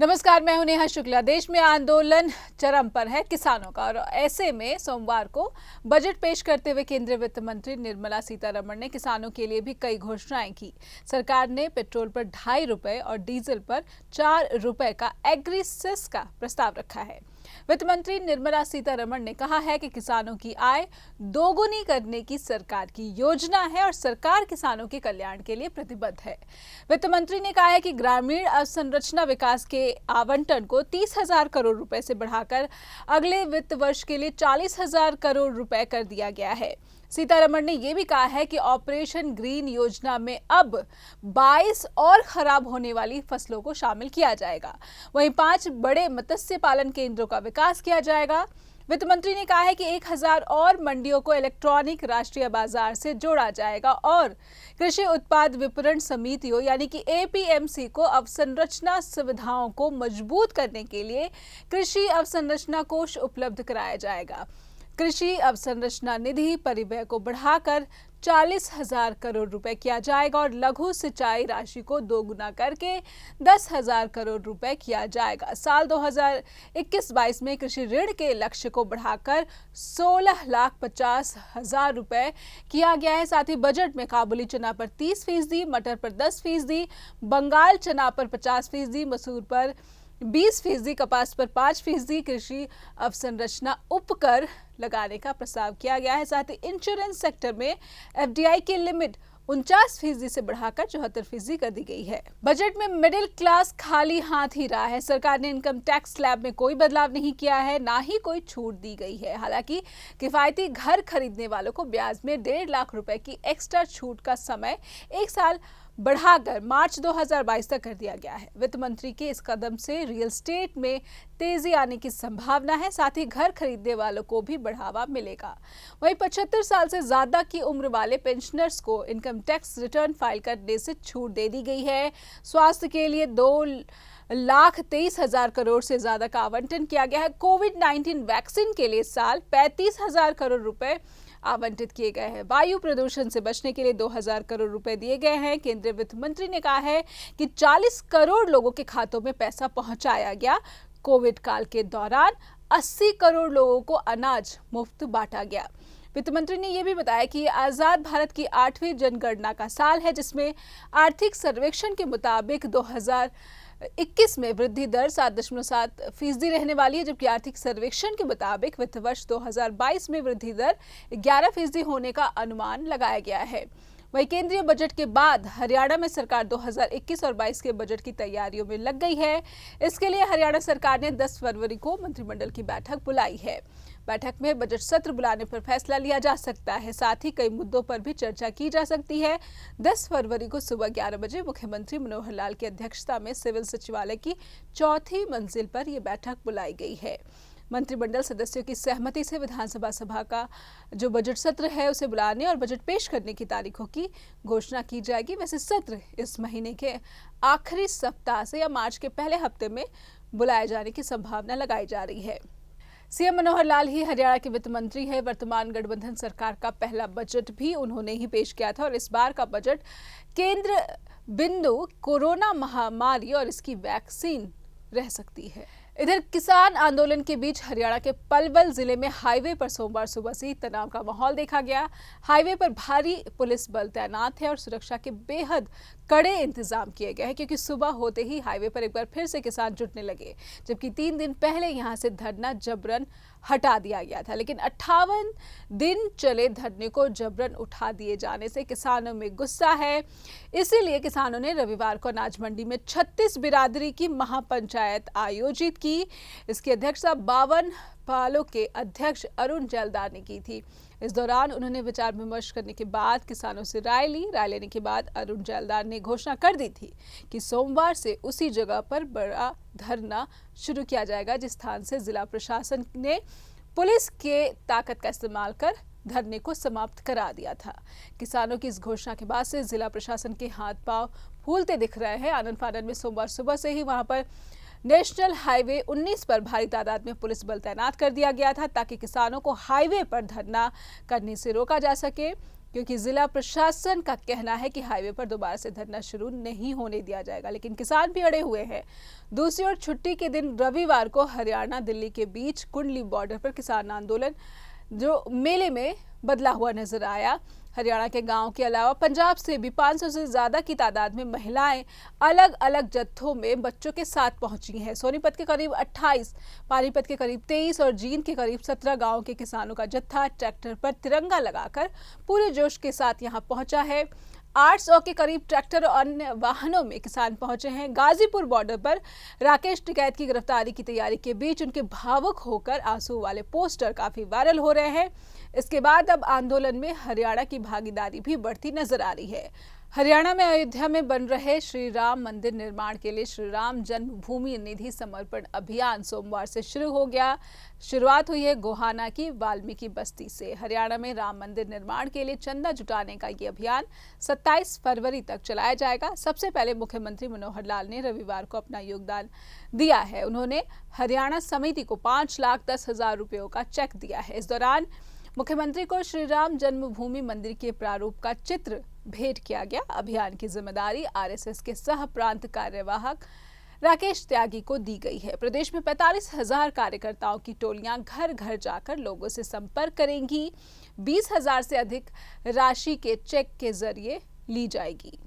नमस्कार, मैं हूं नेहा शुक्ला। देश में आंदोलन चरम पर है किसानों का, और ऐसे में सोमवार को बजट पेश करते हुए केंद्रीय वित्त मंत्री निर्मला सीतारमण ने किसानों के लिए भी कई घोषणाएं की। सरकार ने पेट्रोल पर 2.5 रुपए और डीजल पर 4 रुपए का एग्री सेस का प्रस्ताव रखा है। वित्त मंत्री निर्मला सीतारमण ने कहा है कि किसानों की आय दोगुनी करने की सरकार की योजना है और सरकार किसानों के कल्याण के लिए प्रतिबद्ध है। वित्त मंत्री ने कहा है कि ग्रामीण अवसंरचना विकास के आवंटन को 30,000 करोड़ रुपए से बढ़ाकर अगले वित्त वर्ष के लिए 40,000 करोड़ रुपए कर दिया गया है। सीतारमण ने यह भी कहा है कि ऑपरेशन ग्रीन योजना में अब 22 और खराब होने वाली फसलों को शामिल किया जाएगा। वहीं 5 बड़े मत्स्य पालन केंद्रों का विकास किया जाएगा। वित्त मंत्री ने कहा है कि 1000 और मंडियों को इलेक्ट्रॉनिक राष्ट्रीय बाजार से जोड़ा जाएगा और कृषि उत्पाद विपणन समितियों यानी कि एपीएमसी को अवसंरचना सुविधाओं को मजबूत करने के लिए कृषि अवसंरचना कोष उपलब्ध कराया जाएगा। कृषि अवसंरचना निधि परिव्यय को बढ़ाकर 40,000 करोड़ रुपए किया जाएगा और लघु सिंचाई राशि को दोगुना करके 10,000 करोड़ रुपए किया जाएगा। साल 2021-22 में कृषि ऋण के लक्ष्य को बढ़ाकर 16,50,000 रुपए किया गया है। साथ ही बजट में काबुली चना पर 30%, मटर पर 10%, बंगाल चना पर 50%, मसूर पर 20%, कपास पर 5%, कृषि अवसंरचना उपकर लगाने का प्रस्ताव किया गया है। साथ ही इंश्योरेंस सेक्टर में एफडीआई की लिमिट 49% से बढ़ाकर 74% कर दी गई है। बजट में मिडिल क्लास खाली हाथ ही रहा है। सरकार ने इनकम टैक्स स्लैब में कोई बदलाव नहीं किया है, ना ही कोई छूट दी गई है। हालांकि किफायती घर खरीदने वालों को ब्याज में 1.5 लाख रुपए की एक्स्ट्रा छूट का समय 1 साल बढ़ाकर मार्च 2022 तक कर दिया गया है। वित्त मंत्री के इस कदम से रियल एस्टेट में तेजी आने की संभावना है। साथ ही घर खरीदने वालों को भी बढ़ावा मिलेगा। वहीं 75 साल से ज्यादा की उम्र वाले पेंशनर्स को इनकम टैक्स रिटर्न फाइल करने से छूट दे दी गई है। स्वास्थ्य के लिए 2,23,000 करोड़ से ज्यादा का आवंटन किया गया है। कोविड-19 वैक्सीन के लिए इस साल 35,000 करोड़ रुपए आवंटित किए गए हैं। वायु प्रदूषण से बचने के लिए 2,000 करोड़ रुपए दिए गए हैं। केंद्रीय वित्त मंत्री ने कहा है कि 40 करोड़ लोगों के खातों में पैसा पहुंचाया गया। कोविड काल के दौरान 80 करोड़ लोगों को अनाज मुफ्त बांटा गया। वित्त मंत्री ने यह भी बताया कि आजाद भारत की 8वीं जनगणना का साल है, जिसमें आर्थिक सर्वेक्षण के मुताबिक 2021 में वृद्धि दर 7.7% रहने वाली है, जबकि आर्थिक सर्वेक्षण के मुताबिक वित्त वर्ष 2022 में वृद्धि दर 11% होने का अनुमान लगाया गया है। वहीं केंद्रीय बजट के बाद हरियाणा में सरकार 2021 और 22 के बजट की तैयारियों में लग गई है। इसके लिए हरियाणा सरकार ने 10 फरवरी को मंत्रिमंडल की बैठक बुलाई है। बैठक में बजट सत्र बुलाने पर फैसला लिया जा सकता है। साथ ही कई मुद्दों पर भी चर्चा की जा सकती है। 10 फरवरी को सुबह 11 बजे मुख्यमंत्री मनोहर लाल की अध्यक्षता में सिविल सचिवालय की 4थी मंजिल पर यह बैठक बुलाई गई है। मंत्रिमंडल सदस्यों की सहमति से विधानसभा सभा का जो बजट सत्र है उसे बुलाने और बजट पेश करने की तारीखों की घोषणा की जाएगी। वैसे सत्र इस महीने के आखिरी सप्ताह से या मार्च के पहले हफ्ते में बुलाए जाने की संभावना लगाई जा रही है। सीएम मनोहर लाल ही हरियाणा के वित्त मंत्री है। वर्तमान गठबंधन सरकार का पहला बजट भी उन्होंने ही पेश किया था और इस बार का बजट केंद्र बिंदु कोरोना महामारी और इसकी वैक्सीन रह सकती है। इधर किसान आंदोलन के बीच हरियाणा के पलवल जिले में हाईवे पर सोमवार सुबह से ही तनाव का माहौल देखा गया। हाईवे पर भारी पुलिस बल तैनात है और सुरक्षा के बेहद कड़े इंतजाम किए गए हैं, क्योंकि सुबह होते ही हाईवे पर एक बार फिर से किसान जुटने लगे, जबकि 3 दिन पहले यहां से धरना जबरन हटा दिया गया था। लेकिन 58 दिन चले धरने को जबरन उठा दिए जाने से किसानों में गुस्सा है। इसीलिए किसानों ने रविवार को अनाज मंडी में 36 बिरादरी की महापंचायत आयोजित की। इसकी अध्यक्षता 52 पालों के अध्यक्ष अरुण जैलदार ने की थी। इस दौरान उन्होंने विचार विमर्श करने के बाद किसानों से राय ली। राय लेने के बाद अरुण जैलदार ने घोषणा कर दी थी कि सोमवार से उसी जगह पर बड़ा धरना शुरू किया जाएगा जिस स्थान से जिला प्रशासन ने पुलिस के ताकत का इस्तेमाल कर धरने को समाप्त करा दिया था। किसानों की इस घोषणा के बाद से जिला प्रशासन के हाथ पांव फूलते दिख रहे हैं। आनंद फानन में सोमवार सुबह से ही वहां पर नेशनल हाईवे 19 पर भारी तादाद में पुलिस बल तैनात कर दिया गया था ताकि किसानों को हाईवे पर धरना करने से रोका जा सके। क्योंकि जिला प्रशासन का कहना है कि हाईवे पर दोबारा से धरना शुरू नहीं होने दिया जाएगा, लेकिन किसान भी अड़े हुए हैं। दूसरी ओर छुट्टी के दिन रविवार को हरियाणा दिल्ली के बीच कुंडली बॉर्डर पर किसान आंदोलन जो मेले में बदला हुआ नजर आया। हरियाणा के गांव के अलावा पंजाब से भी 500 से ज्यादा की तादाद में महिलाएं अलग अलग जत्थों में बच्चों के साथ पहुंची हैं। सोनीपत के करीब 28, पानीपत के करीब 23 और जींद के करीब 17 गांवों के किसानों का जत्था ट्रैक्टर पर तिरंगा लगाकर पूरे जोश के साथ यहां पहुंचा है। 800 के करीब ट्रैक्टर और अन्य वाहनों में किसान पहुंचे हैं। गाजीपुर बॉर्डर पर राकेश टिकैत की गिरफ्तारी की तैयारी के बीच उनके भावुक होकर आंसू वाले पोस्टर काफी वायरल हो रहे हैं। इसके बाद अब आंदोलन में हरियाणा की भागीदारी भी बढ़ती नजर आ रही है। हरियाणा में अयोध्या में बन रहे श्री राम मंदिर निर्माण के लिए श्री राम जन्मभूमि निधि समर्पण अभियान सोमवार से शुरू हो गया। शुरुआत हुई है गोहाना की वाल्मीकि बस्ती से। हरियाणा में राम मंदिर निर्माण के लिए चंदा जुटाने का ये अभियान 27 फरवरी तक चलाया जाएगा। सबसे पहले मुख्यमंत्री मनोहर लाल ने रविवार को अपना योगदान दिया है। उन्होंने हरियाणा समिति को 5,10,000 रुपयों का चेक दिया है। इस दौरान मुख्यमंत्री को श्री राम जन्मभूमि मंदिर के प्रारूप का चित्र भेंट किया गया। अभियान की जिम्मेदारी आरएसएस के सह प्रांत कार्यवाहक राकेश त्यागी को दी गई है। प्रदेश में 45,000 कार्यकर्ताओं की टोलियां घर घर जाकर लोगों से संपर्क करेंगी। 20,000 से अधिक राशि के चेक के जरिए ली जाएगी।